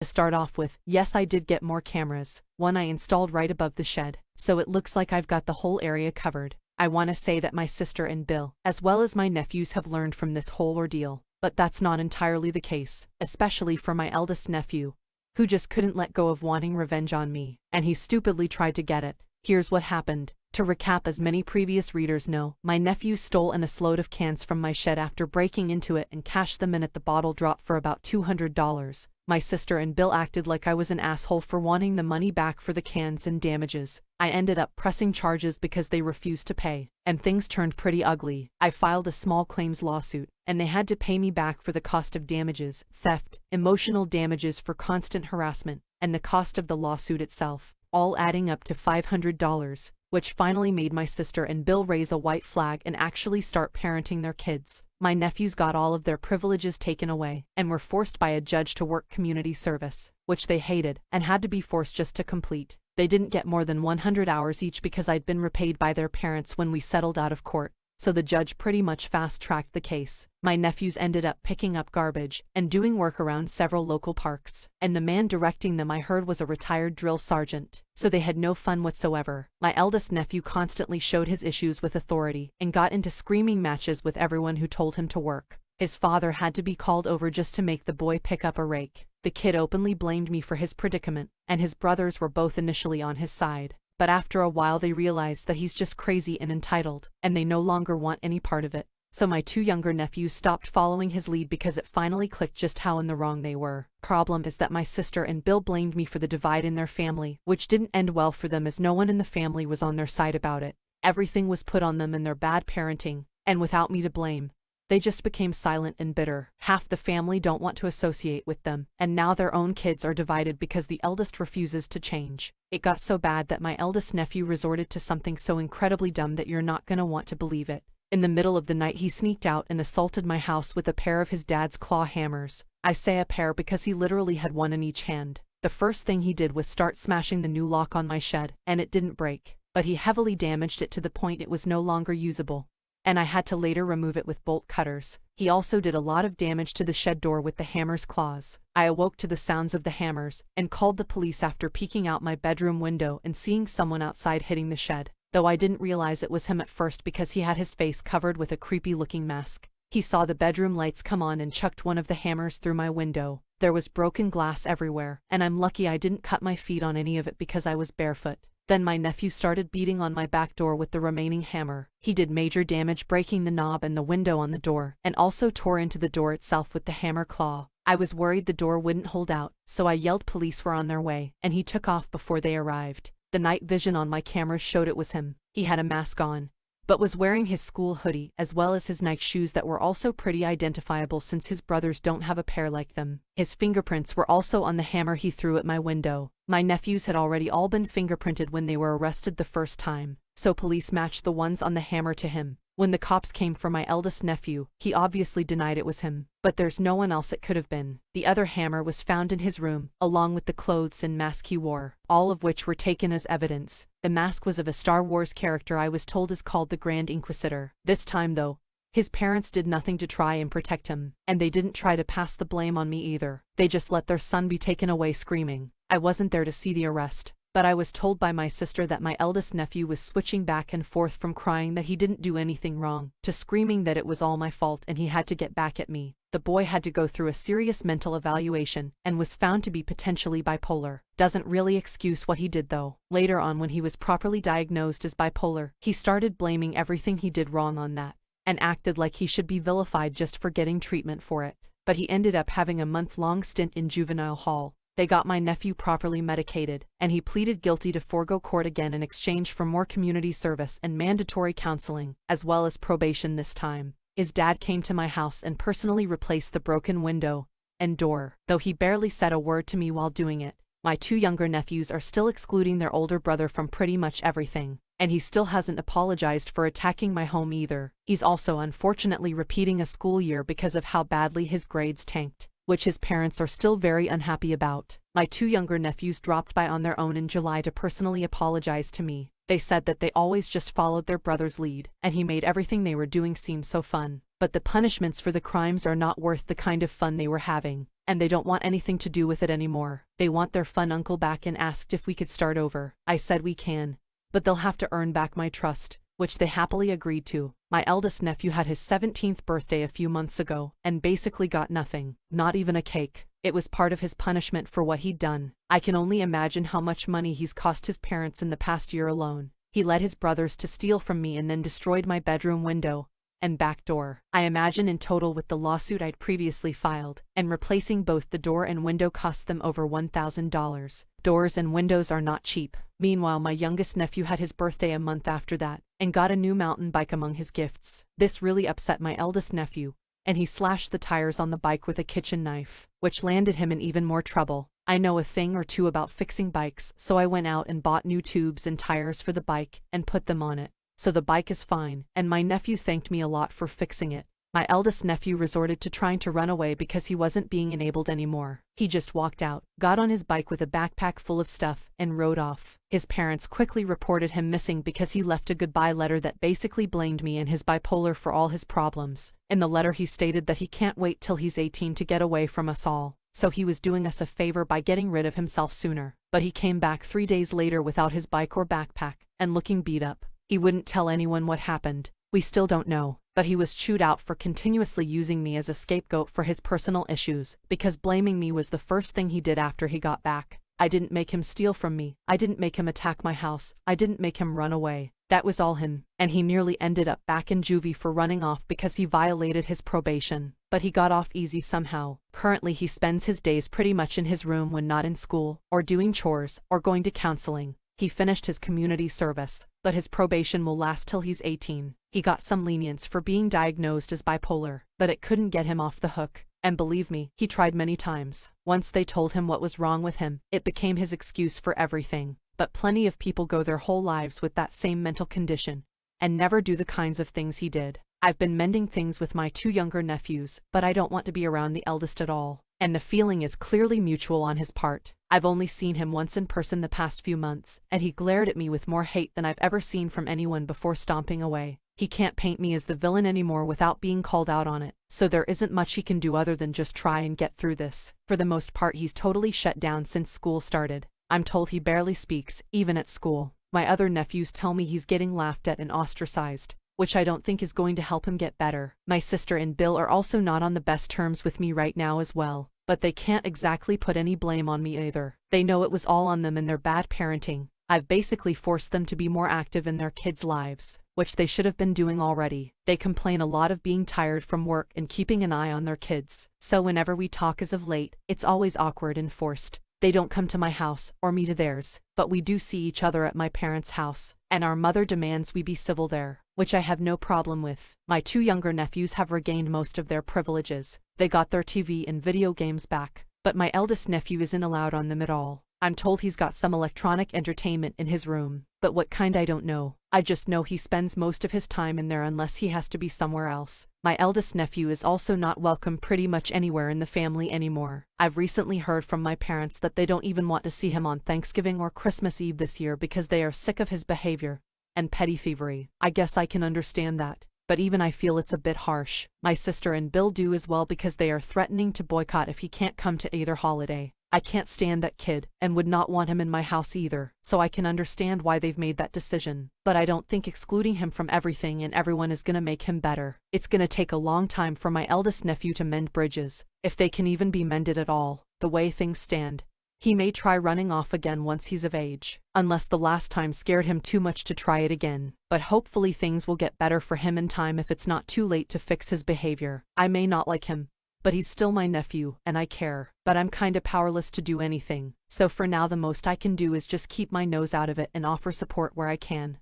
To start off with, yes, I did get more cameras, one I installed right above the shed, so it looks like I've got the whole area covered. I want to say that my sister and Bill, as well as my nephews, have learned from this whole ordeal, but that's not entirely the case, especially for my eldest nephew, who just couldn't let go of wanting revenge on me, and he stupidly tried to get it. Here's what happened. To recap, as many previous readers know, my nephew stole a load of cans from my shed after breaking into it and cashed them in at the bottle drop for about $200. My sister and Bill acted like I was an asshole for wanting the money back for the cans and damages. I ended up pressing charges because they refused to pay, and things turned pretty ugly. I filed a small claims lawsuit, and they had to pay me back for the cost of damages, theft, emotional damages for constant harassment, and the cost of the lawsuit itself, all adding up to $500, which finally made my sister and Bill raise a white flag and actually start parenting their kids. My nephews got all of their privileges taken away, and were forced by a judge to work community service, which they hated, and had to be forced just to complete. They didn't get more than 100 hours each because I'd been repaid by their parents when we settled out of court, so the judge pretty much fast-tracked the case. My nephews ended up picking up garbage and doing work around several local parks, and the man directing them I heard was a retired drill sergeant, so they had no fun whatsoever. My eldest nephew constantly showed his issues with authority and got into screaming matches with everyone who told him to work. His father had to be called over just to make the boy pick up a rake. The kid openly blamed me for his predicament, and his brothers were both initially on his side. But after a while they realized that he's just crazy and entitled, and they no longer want any part of it. So my two younger nephews stopped following his lead because it finally clicked just how in the wrong they were. Problem is that my sister and Bill blamed me for the divide in their family, which didn't end well for them as no one in the family was on their side about it. Everything was put on them and their bad parenting, and without me to blame, they just became silent and bitter. Half the family don't want to associate with them, and now their own kids are divided because the eldest refuses to change. It got so bad that my eldest nephew resorted to something so incredibly dumb that you're not gonna want to believe it. In the middle of the night he sneaked out and assaulted my house with a pair of his dad's claw hammers. I say a pair because he literally had one in each hand. The first thing he did was start smashing the new lock on my shed, and it didn't break, but he heavily damaged it to the point it was no longer usable, and I had to later remove it with bolt cutters. He also did a lot of damage to the shed door with the hammer's claws. I awoke to the sounds of the hammers, and called the police after peeking out my bedroom window and seeing someone outside hitting the shed, though I didn't realize it was him at first because he had his face covered with a creepy-looking mask. He saw the bedroom lights come on and chucked one of the hammers through my window. There was broken glass everywhere, and I'm lucky I didn't cut my feet on any of it because I was barefoot. Then my nephew started beating on my back door with the remaining hammer. He did major damage, breaking the knob and the window on the door, and also tore into the door itself with the hammer claw. I was worried the door wouldn't hold out, so I yelled police were on their way, and he took off before they arrived. The night vision on my cameras showed it was him. He had a mask on, but was wearing his school hoodie as well as his Nike shoes that were also pretty identifiable since his brothers don't have a pair like them. His fingerprints were also on the hammer he threw at my window. My nephews had already all been fingerprinted when they were arrested the first time, so police matched the ones on the hammer to him. When the cops came for my eldest nephew, he obviously denied it was him, but there's no one else it could have been. The other hammer was found in his room, along with the clothes and mask he wore, all of which were taken as evidence. The mask was of a Star Wars character I was told is called the Grand Inquisitor. This time though, his parents did nothing to try and protect him, and they didn't try to pass the blame on me either. They just let their son be taken away screaming. I wasn't there to see the arrest, but I was told by my sister that my eldest nephew was switching back and forth from crying that he didn't do anything wrong, to screaming that it was all my fault and he had to get back at me. The boy had to go through a serious mental evaluation, and was found to be potentially bipolar. Doesn't really excuse what he did though. Later on, when he was properly diagnosed as bipolar, he started blaming everything he did wrong on that, and acted like he should be vilified just for getting treatment for it. But he ended up having a month-long stint in juvenile hall. They got my nephew properly medicated, and he pleaded guilty to forego court again in exchange for more community service and mandatory counseling, as well as probation this time. His dad came to my house and personally replaced the broken window and door, though he barely said a word to me while doing it. My two younger nephews are still excluding their older brother from pretty much everything, and he still hasn't apologized for attacking my home either. He's also unfortunately repeating a school year because of how badly his grades tanked, which his parents are still very unhappy about. My two younger nephews dropped by on their own in July to personally apologize to me. They said that they always just followed their brother's lead, and he made everything they were doing seem so fun. But the punishments for the crimes are not worth the kind of fun they were having. and they don't want anything to do with it anymore. They want their fun uncle back and asked if we could start over. I said we can, but they'll have to earn back my trust, which they happily agreed to. My eldest nephew had his 17th birthday a few months ago and basically got nothing, not even a cake. It was part of his punishment for what he'd done. I can only imagine how much money he's cost his parents in the past year alone. He led his brothers to steal from me and then destroyed my bedroom window and back door. I imagine in total with the lawsuit I'd previously filed, and replacing both the door and window cost them over $1,000. Doors and windows are not cheap. Meanwhile, my youngest nephew had his birthday a month after that, and got a new mountain bike among his gifts. This really upset my eldest nephew, and he slashed the tires on the bike with a kitchen knife, which landed him in even more trouble. I know a thing or two about fixing bikes, so I went out and bought new tubes and tires for the bike and put them on it. So the bike is fine, and my nephew thanked me a lot for fixing it. My eldest nephew resorted to trying to run away because he wasn't being enabled anymore. He just walked out, got on his bike with a backpack full of stuff, and rode off. His parents quickly reported him missing because he left a goodbye letter that basically blamed me and his bipolar for all his problems. In the letter he stated that he can't wait till he's 18 to get away from us all, so he was doing us a favor by getting rid of himself sooner. But he came back 3 days later without his bike or backpack, and looking beat up. He wouldn't tell anyone what happened. We still don't know, but he was chewed out for continuously using me as a scapegoat for his personal issues, because blaming me was the first thing he did after he got back. I didn't make him steal from me. I didn't make him attack my house. I didn't make him run away. That was all him, and he nearly ended up back in juvie for running off because he violated his probation. But he got off easy somehow. Currently he spends his days pretty much in his room when not in school, or doing chores, or going to counseling. He finished his community service, but his probation will last till he's 18. He got some lenience for being diagnosed as bipolar, but it couldn't get him off the hook. And believe me, he tried many times. Once they told him what was wrong with him, it became his excuse for everything. But plenty of people go their whole lives with that same mental condition, and never do the kinds of things he did. I've been mending things with my 2 younger nephews, but I don't want to be around the eldest at all. And the feeling is clearly mutual on his part. I've only seen him once in person the past few months, and he glared at me with more hate than I've ever seen from anyone before stomping away. He can't paint me as the villain anymore without being called out on it, so there isn't much he can do other than just try and get through this. For the most part, he's totally shut down since school started. I'm told he barely speaks, even at school. My other nephews tell me he's getting laughed at and ostracized, which I don't think is going to help him get better. My sister and Bill are also not on the best terms with me right now as well, but they can't exactly put any blame on me either. They know it was all on them and their bad parenting. I've basically forced them to be more active in their kids' lives, which they should have been doing already. They complain a lot of being tired from work and keeping an eye on their kids, so whenever we talk as of late, it's always awkward and forced. They don't come to my house, or me to theirs, but we do see each other at my parents' house, and our mother demands we be civil there, which I have no problem with. My 2 younger nephews have regained most of their privileges. They got their TV and video games back, but my eldest nephew isn't allowed on them at all. I'm told he's got some electronic entertainment in his room, but what kind I don't know. I just know he spends most of his time in there unless he has to be somewhere else. My eldest nephew is also not welcome pretty much anywhere in the family anymore. I've recently heard from my parents that they don't even want to see him on Thanksgiving or Christmas Eve this year because they are sick of his behavior and petty thievery. I guess I can understand that, but even I feel it's a bit harsh. My sister and Bill do as well because they are threatening to boycott if he can't come to either holiday. I can't stand that kid, and would not want him in my house either, so I can understand why they've made that decision. But I don't think excluding him from everything and everyone is gonna make him better. It's gonna take a long time for my eldest nephew to mend bridges, if they can even be mended at all, the way things stand. He may try running off again once he's of age, unless the last time scared him too much to try it again. But hopefully things will get better for him in time if it's not too late to fix his behavior. I may not like him, but he's still my nephew, and I care. But I'm kinda powerless to do anything. So for now the most I can do is just keep my nose out of it and offer support where I can.